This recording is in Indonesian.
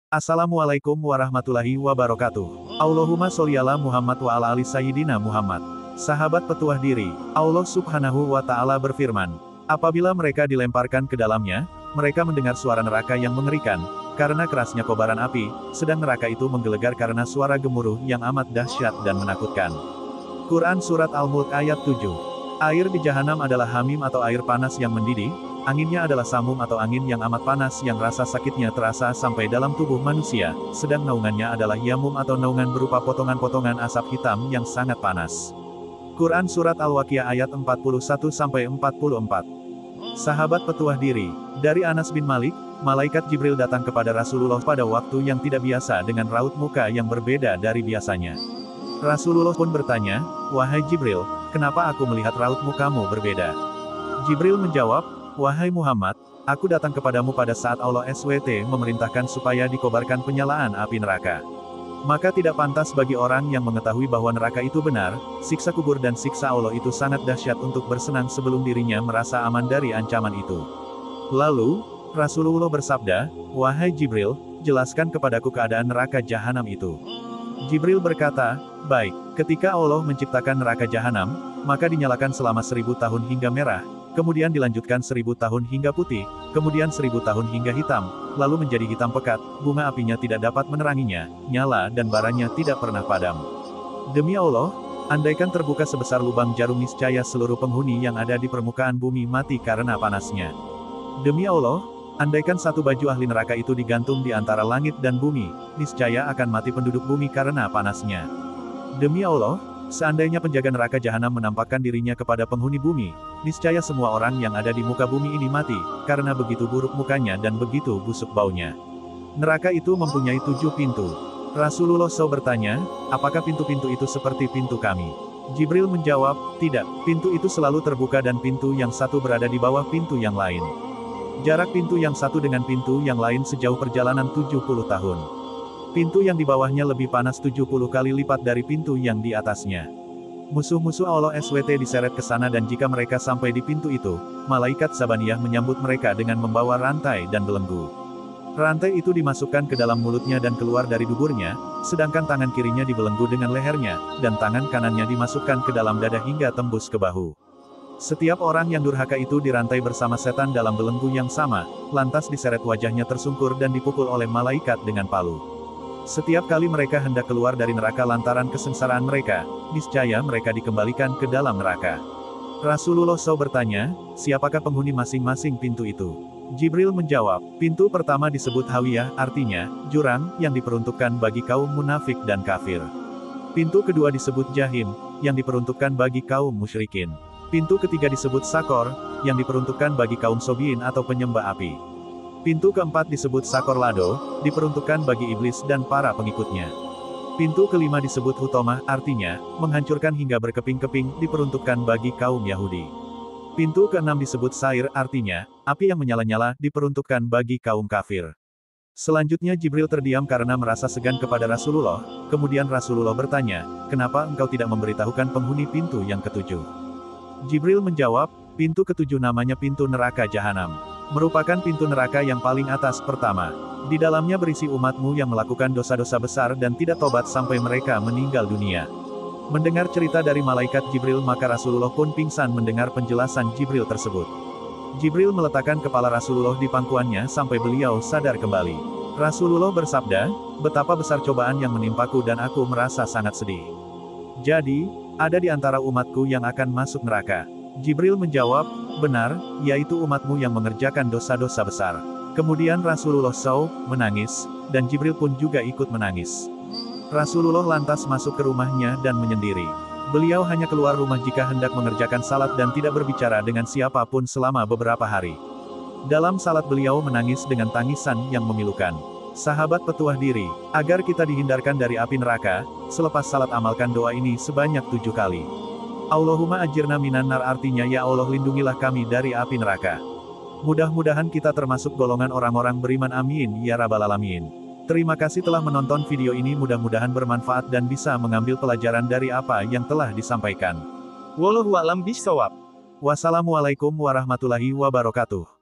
Assalamualaikum warahmatullahi wabarakatuh. Allahumma sholli ala Muhammad wa ala ali Sayyidina Muhammad. Sahabat petuah diri, Allah subhanahu wa ta'ala berfirman, apabila mereka dilemparkan ke dalamnya, mereka mendengar suara neraka yang mengerikan, karena kerasnya kobaran api, sedang neraka itu menggelegar karena suara gemuruh yang amat dahsyat dan menakutkan. Quran Surat Al-Mulk ayat 7. Air di jahanam adalah hamim atau air panas yang mendidih, anginnya adalah samum atau angin yang amat panas yang rasa sakitnya terasa sampai dalam tubuh manusia, sedang naungannya adalah yamum atau naungan berupa potongan-potongan asap hitam yang sangat panas. Quran Surat Al-Waqiah ayat 41-44. Sahabat petuah diri, dari Anas bin Malik, malaikat Jibril datang kepada Rasulullah pada waktu yang tidak biasa dengan raut muka yang berbeda dari biasanya. Rasulullah pun bertanya, wahai Jibril, kenapa aku melihat raut mukamu berbeda? Jibril menjawab, wahai Muhammad, aku datang kepadamu pada saat Allah SWT memerintahkan supaya dikobarkan penyalaan api neraka. Maka tidak pantas bagi orang yang mengetahui bahwa neraka itu benar, siksa kubur dan siksa Allah itu sangat dahsyat untuk bersenang sebelum dirinya merasa aman dari ancaman itu. Lalu, Rasulullah bersabda, wahai Jibril, jelaskan kepadaku keadaan neraka jahanam itu. Jibril berkata, baik, ketika Allah menciptakan neraka jahanam, maka dinyalakan selama 1000 tahun hingga merah, kemudian dilanjutkan 1000 tahun hingga putih, kemudian 1000 tahun hingga hitam, lalu menjadi hitam pekat, bunga apinya tidak dapat meneranginya, nyala dan baranya tidak pernah padam. Demi Allah, andaikan terbuka sebesar lubang jarum niscaya seluruh penghuni yang ada di permukaan bumi mati karena panasnya. Demi Allah, andaikan satu baju ahli neraka itu digantung di antara langit dan bumi, niscaya akan mati penduduk bumi karena panasnya. Demi Allah, seandainya penjaga neraka jahanam menampakkan dirinya kepada penghuni bumi, niscaya semua orang yang ada di muka bumi ini mati, karena begitu buruk mukanya dan begitu busuk baunya. Neraka itu mempunyai 7 pintu. Rasulullah SAW bertanya, apakah pintu-pintu itu seperti pintu kami? Jibril menjawab, tidak, pintu itu selalu terbuka dan pintu yang satu berada di bawah pintu yang lain. Jarak pintu yang satu dengan pintu yang lain sejauh perjalanan 70 tahun. Pintu yang di bawahnya lebih panas 70 kali lipat dari pintu yang di atasnya. Musuh-musuh Allah SWT diseret ke sana dan jika mereka sampai di pintu itu, malaikat Zabaniyah menyambut mereka dengan membawa rantai dan belenggu. Rantai itu dimasukkan ke dalam mulutnya dan keluar dari duburnya, sedangkan tangan kirinya dibelenggu dengan lehernya, dan tangan kanannya dimasukkan ke dalam dada hingga tembus ke bahu. Setiap orang yang durhaka itu dirantai bersama setan dalam belenggu yang sama, lantas diseret wajahnya tersungkur dan dipukul oleh malaikat dengan palu. Setiap kali mereka hendak keluar dari neraka lantaran kesengsaraan mereka, niscaya mereka dikembalikan ke dalam neraka. Rasulullah SAW bertanya, siapakah penghuni masing-masing pintu itu? Jibril menjawab, pintu pertama disebut Hawiyah, artinya, jurang, yang diperuntukkan bagi kaum munafik dan kafir. Pintu kedua disebut Jahim, yang diperuntukkan bagi kaum musyrikin. Pintu ketiga disebut Sakor, yang diperuntukkan bagi kaum Sobiin atau penyembah api. Pintu keempat disebut Sakor Lado, diperuntukkan bagi iblis dan para pengikutnya. Pintu kelima disebut Hutomah, artinya, menghancurkan hingga berkeping-keping, diperuntukkan bagi kaum Yahudi. Pintu keenam disebut Sair, artinya, api yang menyala-nyala, diperuntukkan bagi kaum kafir. Selanjutnya Jibril terdiam karena merasa segan kepada Rasulullah, kemudian Rasulullah bertanya, kenapa engkau tidak memberitahukan penghuni pintu yang ketujuh? Jibril menjawab, pintu ketujuh namanya pintu neraka jahanam. Merupakan pintu neraka yang paling atas pertama. Di dalamnya berisi umatmu yang melakukan dosa-dosa besar dan tidak tobat sampai mereka meninggal dunia. Mendengar cerita dari malaikat Jibril maka Rasulullah pun pingsan mendengar penjelasan Jibril tersebut. Jibril meletakkan kepala Rasulullah di pangkuannya sampai beliau sadar kembali. Rasulullah bersabda, betapa besar cobaan yang menimpaku dan aku merasa sangat sedih. Jadi, ada di antara umatku yang akan masuk neraka. Jibril menjawab, benar, yaitu umatmu yang mengerjakan dosa-dosa besar. Kemudian Rasulullah SAW menangis, dan Jibril pun juga ikut menangis. Rasulullah lantas masuk ke rumahnya dan menyendiri. Beliau hanya keluar rumah jika hendak mengerjakan salat dan tidak berbicara dengan siapapun selama beberapa hari. Dalam salat beliau menangis dengan tangisan yang memilukan. Sahabat petuah diri, agar kita dihindarkan dari api neraka, selepas salat amalkan doa ini sebanyak 7 kali. Allahumma ajirna minan nar, artinya ya Allah lindungilah kami dari api neraka. Mudah-mudahan kita termasuk golongan orang-orang beriman, amin ya rabbal alamin. Terima kasih telah menonton video ini, mudah-mudahan bermanfaat dan bisa mengambil pelajaran dari apa yang telah disampaikan. Wallahu a'lam bishshawab. Wassalamualaikum warahmatullahi wabarakatuh.